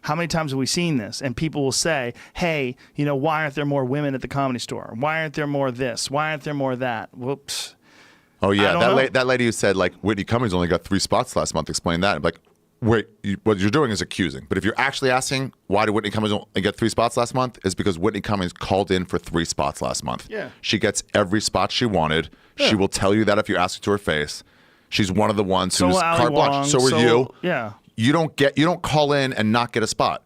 How many times have we seen this? And people will say, hey, you know, why aren't there more women at the Comedy Store? Why aren't there more this? Why aren't there more that? Whoops. Oh, yeah. That lady who said, like, Whitney Cummings only got 3 spots last month, explained that. I'm like, wait, what you're doing is accusing. But if you're actually asking why did Whitney Cummings only get 3 spots last month, is because Whitney Cummings called in for 3 spots last month. Yeah. She gets every spot she wanted. Yeah. She will tell you that if you ask it to her face. She's one of the ones who's carte blanche. So are so, you. Yeah. You don't call in and not get a spot.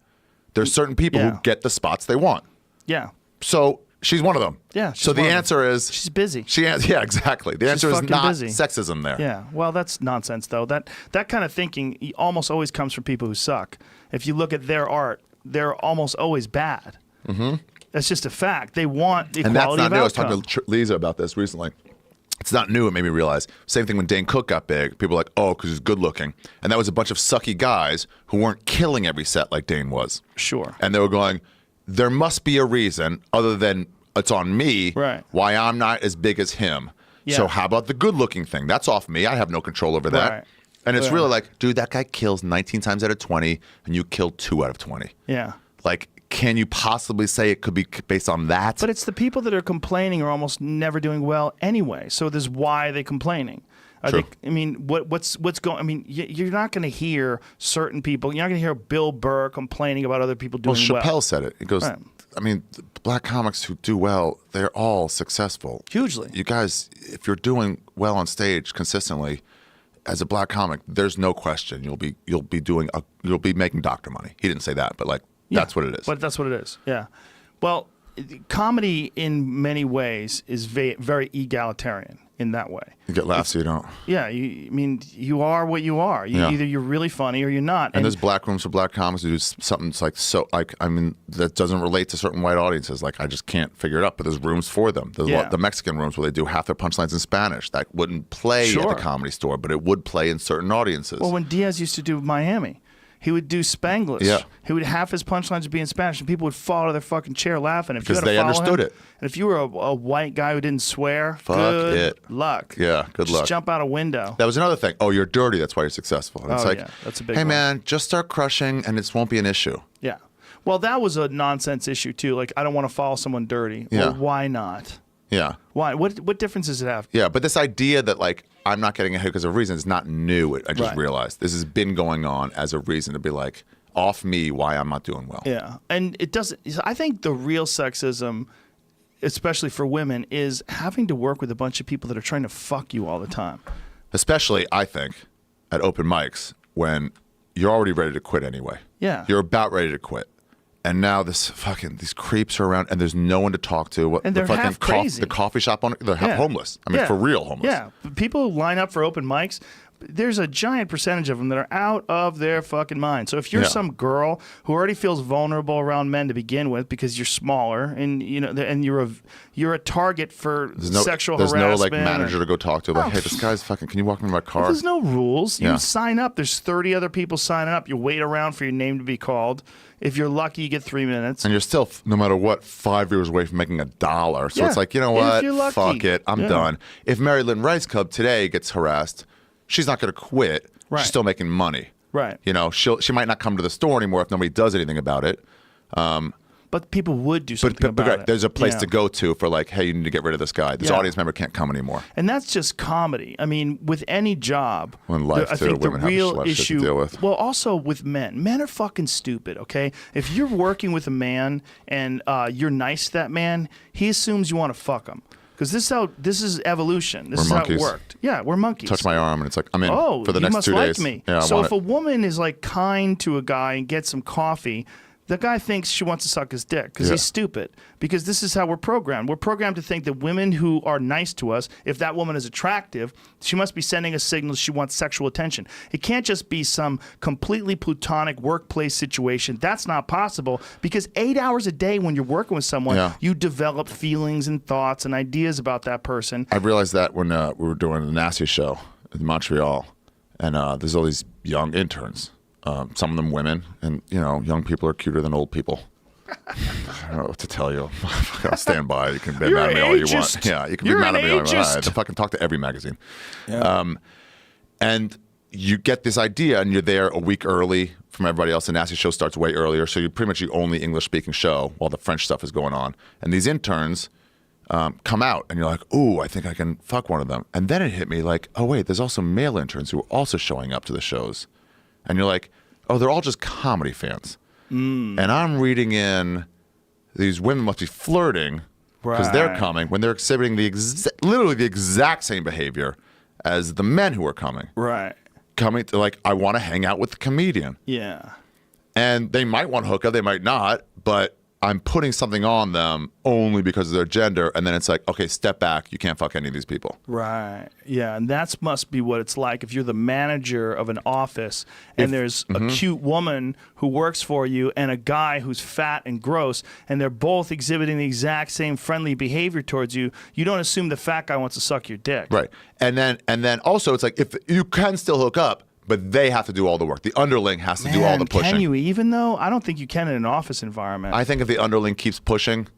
There's certain people who get the spots they want. Yeah. So she's one of them. Yeah. So the answer is she's busy. Yeah, exactly. The answer is not busy. Sexism there. Yeah. Well, that's nonsense though. That kind of thinking almost always comes from people who suck. If you look at their art, they're almost always bad. Mm-hmm. That's just a fact. They want equality. And that's not new. I was talking to Lisa about this recently. It's not new. It made me realize. Same thing when Dane Cook got big. People were like, oh, because he's good looking. And that was a bunch of sucky guys who weren't killing every set like Dane was. Sure. And they were going, there must be a reason other than it's on me why I'm not as big as him. Yeah. So how about the good looking thing? That's off me. I have no control over that. Right. And it's really like, dude, that guy kills 19 times out of 20 and you killed 2 out of 20. Yeah. Like, can you possibly say it could be based on that? But it's the people that are complaining are almost never doing well anyway. So this is why they're complaining. True. I mean, what's going? I mean, you're not going to hear certain people. You're not going to hear Bill Burr complaining about other people doing well. Chappelle said it. He goes, right. I mean, the black comics who do well, they're all successful. Hugely. You guys, if you're doing well on stage consistently, as a black comic, there's no question you'll be making doctor money. He didn't say that, but like. Yeah, that's what it is. But that's what it is. Yeah. Well, comedy in many ways is very egalitarian in that way. You get laughs, you don't. Yeah. I mean, you are what you are. Either you're really funny or you're not. And there's black rooms for black comics who do something that doesn't relate to certain white audiences. Like, I just can't figure it out. But there's rooms for them. There's the Mexican rooms where they do half their punchlines in Spanish. That wouldn't play at the Comedy Store, but it would play in certain audiences. Well, when Diaz used to do Miami, he would do Spanglish. Yeah. He would half his punchlines would be in Spanish, and people would fall out of their fucking chair laughing. Because they understood it. And if you were a white guy who didn't swear, good luck. Yeah, good luck. Just jump out a window. That was another thing. Oh, you're dirty. That's why you're successful. And it's like, yeah, that's a big hey, one. man, just start crushing, and it won't be an issue. Yeah. Well, that was a nonsense issue too. Like, I don't want to follow someone dirty. Yeah. Well, why not? Yeah. Why? What difference does it have? Yeah, but this idea that like I'm not getting ahead because of reason is not new. I just realized this has been going on as a reason to be like, off me why I'm not doing well. Yeah, and it doesn't. I think the real sexism, especially for women, is having to work with a bunch of people that are trying to fuck you all the time. Especially, I think, at open mics when you're already ready to quit anyway. Yeah, you're about ready to quit, and now these creeps are around, and there's no one to talk to. And they're half crazy. The coffee shop owner, they're half homeless. I mean, for real homeless. Yeah, people who line up for open mics. There's a giant percentage of them that are out of their fucking mind. So if you're some girl who already feels vulnerable around men to begin with because you're smaller and and you're a target for sexual harassment. There's no like manager to go talk to. Like, hey, this guy's fucking. Can you walk me to my car? Well, there's no rules. You sign up. There's 30 other people signing up. You wait around for your name to be called. If you're lucky, you get 3 minutes. And you're still, no matter what, 5 years away from making $1. So it's like, you know what? Fuck it. I'm done. If Mary Lynn Rice Cub today gets harassed, she's not going to quit. Right. She's still making money. Right. You know, she might not come to the store anymore if nobody does anything about it. But people would do something about it. There's a place to go to for like, hey, you need to get rid of this guy. This audience member can't come anymore. And that's just comedy. I mean, with any job, in life, I think the real issue, to deal with. Well, also with men are fucking stupid, okay? If you're working with a man and you're nice to that man, he assumes you want to fuck him. Because this is evolution. This is how it worked. Yeah, we're monkeys. Touch my arm and it's like, I'm in for the next 2 days. Oh, you must like me. Yeah, so if a woman is like kind to a guy and gets some coffee, the guy thinks she wants to suck his dick because he's stupid. Because this is how we're programmed. We're programmed to think that women who are nice to us, if that woman is attractive, she must be sending a signal she wants sexual attention. It can't just be some completely plutonic workplace situation. That's not possible because 8 hours a day when you're working with someone, you develop feelings and thoughts and ideas about that person. I realized that when we were doing the Nasty Show in Montreal, and there's all these young interns. Some of them women, and you know, young people are cuter than old people. I don't know what to tell you. I'll stand by. You can be mad at me all you want. Yeah, you can be mad at me all you want. I fucking talk to every magazine. Yeah. And you get this idea, and you're there a week early from everybody else. The Nasty Show starts way earlier, so you're pretty much the only English-speaking show while the French stuff is going on. And these interns come out, and you're like, ooh, I think I can fuck one of them. And then it hit me like, oh, wait, there's also male interns who are also showing up to the shows. And you're like, oh, they're all just comedy fans. And I'm reading in these women must be flirting because they're coming when they're exhibiting literally the exact same behavior as the men who are coming. Right. Coming to like, I want to hang out with the comedian. Yeah. And they might want hookah, they might not, but I'm putting something on them only because of their gender, and then it's like, okay, step back. You can't fuck any of these people. Right. Yeah, and that must be what it's like if you're the manager of an office and there's a cute woman who works for you and a guy who's fat and gross, and they're both exhibiting the exact same friendly behavior towards you. You don't assume the fat guy wants to suck your dick. Right. And then also it's like, if you can still hook up, but they have to do all the work. The underling has to do all the pushing. Can you even though? I don't think you can in an office environment. I think if the underling keeps pushing,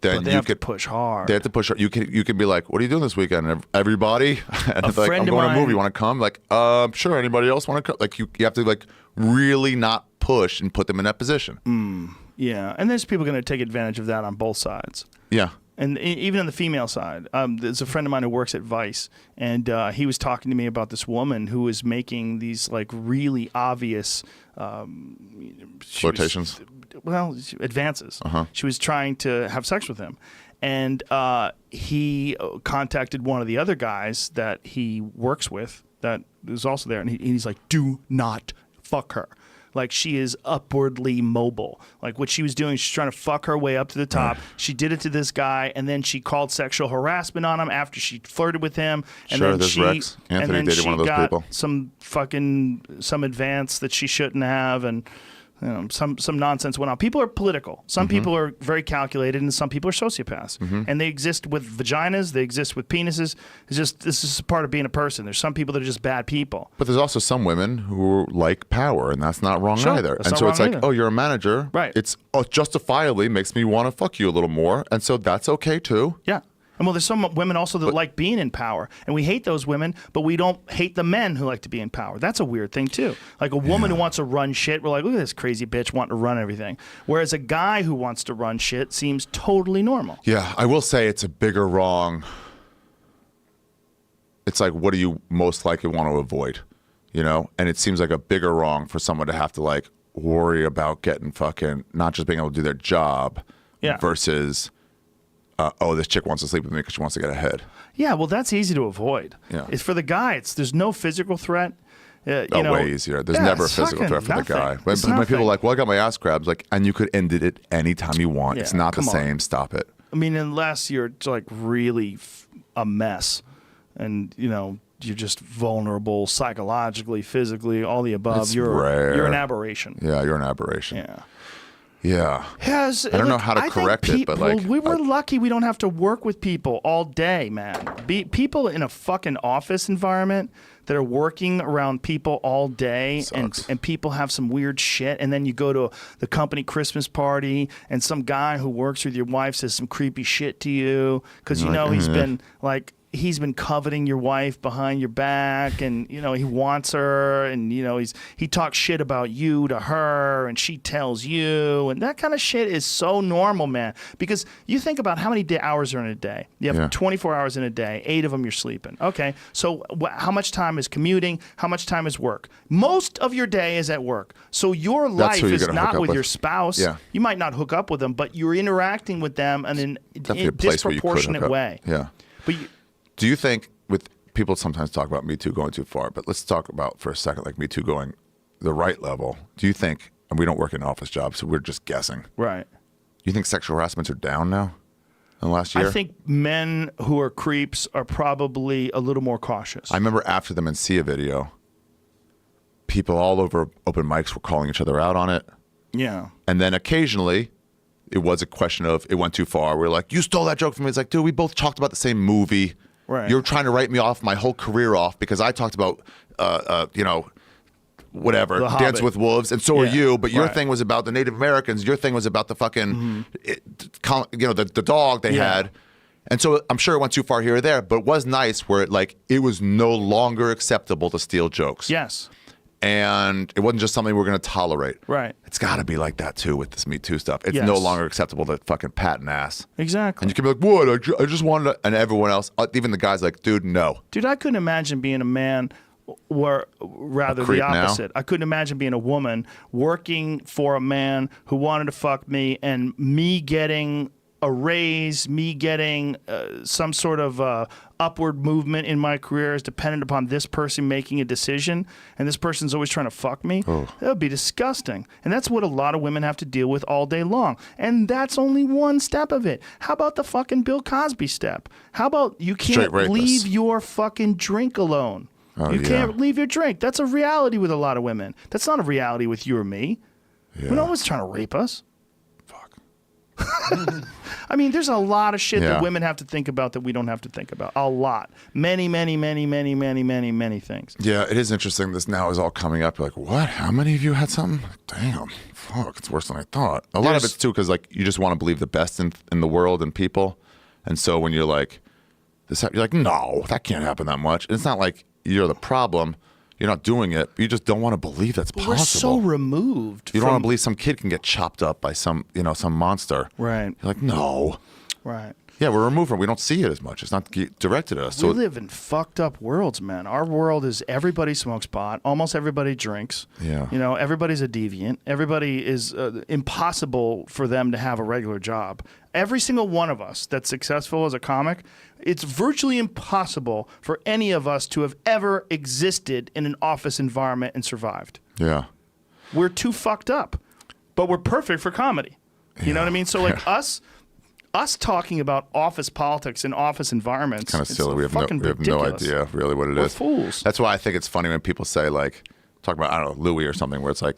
then you could push hard. They have to push hard. You can be like, what are you doing this weekend? And everybody? And it's like, I'm going to a movie. You want to come? Like, sure. Anybody else want to come? Like, you have to like really not push and put them in that position. Yeah. And there's people going to take advantage of that on both sides. Yeah. And even on the female side, there's a friend of mine who works at Vice, and he was talking to me about this woman who was making these like really obvious flirtations. Advances. She was trying to have sex with him, and he contacted one of the other guys that he works with that was also there, and he's like, "Do not fuck her." Like, she is upwardly mobile. Like, what she was doing, she's trying to fuck her way up to the top. She did it to this guy, and then she called sexual harassment on him after she flirted with him. And sure, then there's Rex. Anthony dated one of those people. Some advance that she shouldn't have, and some nonsense went on. People are political. Some people are very calculated, and some people are sociopaths. And they exist with vaginas. They exist with penises. This is a part of being a person. There's some people that are just bad people. But there's also some women who like power, and that's not wrong either. And so it's like, oh, you're a manager. Right. It's justifiably makes me want to fuck you a little more, and so that's okay too. Yeah. And well, there's some women also that like being in power, and we hate those women, but we don't hate the men who like to be in power. That's a weird thing too. Like a woman who wants to run shit, we're like, look at this crazy bitch wanting to run everything. Whereas a guy who wants to run shit seems totally normal. Yeah, I will say it's a bigger wrong. It's like, what do you most likely want to avoid? And it seems like a bigger wrong for someone to have to like worry about getting fucking, not just being able to do their job versus this chick wants to sleep with me because she wants to get ahead. Yeah, well, that's easy to avoid. Yeah. It's for the guy. There's no physical threat. Way easier. There's never a physical threat for the guy. When people are like, well, I got my ass grabbed, like, and you could end it anytime you want. It's not the same. Stop it. I mean, unless you're like really a mess and, you're just vulnerable psychologically, physically, all the above. You're an aberration. Yeah, you're an aberration. Yeah. Yeah. I don't know how to correct it, but like... We're lucky we don't have to work with people all day, man. People in a fucking office environment that are working around people all day and people have some weird shit, and then you go to the company Christmas party and some guy who works with your wife says some creepy shit to you because, he's been like... He's been coveting your wife behind your back, and he wants her, and he talks shit about you to her, and she tells you, and that kind of shit is so normal, man. Because you think about how many hours are in a day. You have 24 hours in a day. 8 of them you're sleeping. Okay, so how much time is commuting? How much time is work? Most of your day is at work. So your life is not with your spouse. Yeah. You might not hook up with them, but you're interacting with them in a disproportionate way. Yeah. But do you think, with people sometimes talk about Me Too going too far, but let's talk about for a second, like Me Too going the right level. Do you think, and we don't work in office jobs, so we're just guessing. Right. You think sexual harassments are down now in the last year? I think men who are creeps are probably a little more cautious. I remember after the Mencia video, people all over open mics were calling each other out on it. Yeah. And then occasionally, it was a question of, it went too far. We're like, you stole that joke from me. It's like, dude, we both talked about the same movie. Right. You're trying to write me off, my whole career off, because I talked about, whatever, Dancing with Wolves, and so are you. But your thing was about the Native Americans. Your thing was about the fucking, the dog they had. And so I'm sure it went too far here or there, but it was nice where it was no longer acceptable to steal jokes. Yes. And it wasn't just something we're going to tolerate. Right. It's got to be like that too with this Me Too stuff. It's Yes. no longer acceptable to fucking pat an ass. Exactly. And you can be like, what? I just wanted to, and everyone else, even the guy's like, dude, no. Dude, I couldn't imagine being a man, or rather the creep now? opposite. I couldn't imagine being a woman working for a man who wanted to fuck me, and me getting a raise, me getting some sort of upward movement in my career is dependent upon this person making a decision, and this person's always trying to fuck me. That would be disgusting. And that's what a lot of women have to deal with all day long. And that's only one step of it. How about the fucking Bill Cosby step? How about you can't leave your fucking drink alone? You can't leave your drink. That's a reality with a lot of women. That's not a reality with you or me. We're not always trying to rape us. I mean, there's a lot of shit that women have to think about that we don't have to think about. A lot. Many, many, many, many, many, many, many things. Yeah, it is interesting. This now is all coming up. You're like, what? How many of you had something? Damn. Fuck, it's worse than I thought. A lot of it's too because like you just want to believe the best in the world and people. And so when you're like, you're like, no, that can't happen that much. And it's not like you're the problem. You're not doing it. But you just don't want to believe that's possible. We're so removed. You don't want to believe some kid can get chopped up by some monster. Right. You're like, no. Right. Yeah, we're removed from it. We don't see it as much. It's not directed at us. We live in fucked up worlds, man. Our world is everybody smokes pot. Almost everybody drinks. Yeah. You know, everybody's a deviant. Everybody is impossible for them to have a regular job. Every single one of us that's successful as a comic, it's virtually impossible for any of us to have ever existed in an office environment and survived. Yeah. We're too fucked up, but we're perfect for comedy. You know what I mean? So like us talking about office politics and office environments, Kind of silly. We have ridiculous. no idea really what it We're is. fools. That's why I think it's funny when people say like, talk about, I don't know, Louis or something, where it's like,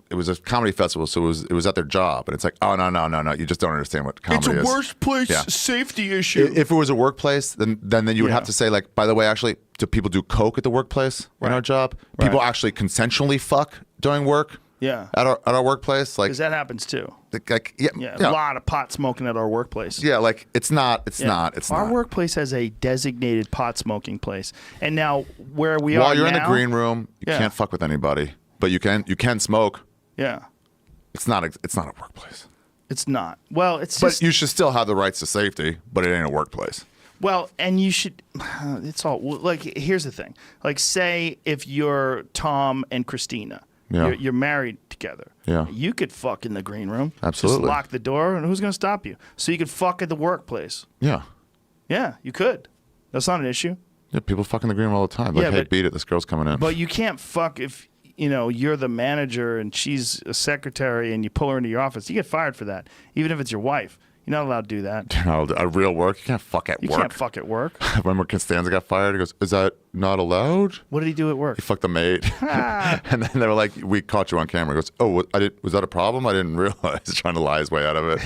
it was a comedy festival, so it was at their job, and it's like, oh no, you just don't understand what comedy is. It's a workplace safety issue. If it was a workplace, then you would have to say like, by the way, actually, do people do coke at the workplace in our job? People actually consensually fuck during work. Yeah. At our workplace, like, because that happens too. Like a lot of pot smoking at our workplace. Yeah, like it's not. Our workplace has a designated pot smoking place, and now where we are while you're now, in the green room, you can't fuck with anybody, but you can smoke. Yeah. It's not a workplace. It's not. Well, it's but just, you should still have the rights to safety, but it ain't a workplace. Well, and you should. It's all like. Here's the thing. Like, say if you're Tom and Christina. Yeah. You're married together. Yeah. You could fuck in the green room. Absolutely. Just lock the door, and who's going to stop you? So you could fuck at the workplace. Yeah. Yeah, you could. That's not an issue. Yeah, people fuck in the green room all the time. Like, hey, beat it. This girl's coming in. But you can't fuck if, you're the manager and she's a secretary and you pull her into your office. You get fired for that, even if it's your wife. You're not allowed to do that. At real work, you can't fuck at work. You can't fuck at work. Remember Costanza got fired? He goes, is that not allowed? What did he do at work? He fucked a maid. And then they were like, we caught you on camera. He goes, oh, was that a problem? I didn't realize. Trying to lie his way out of it.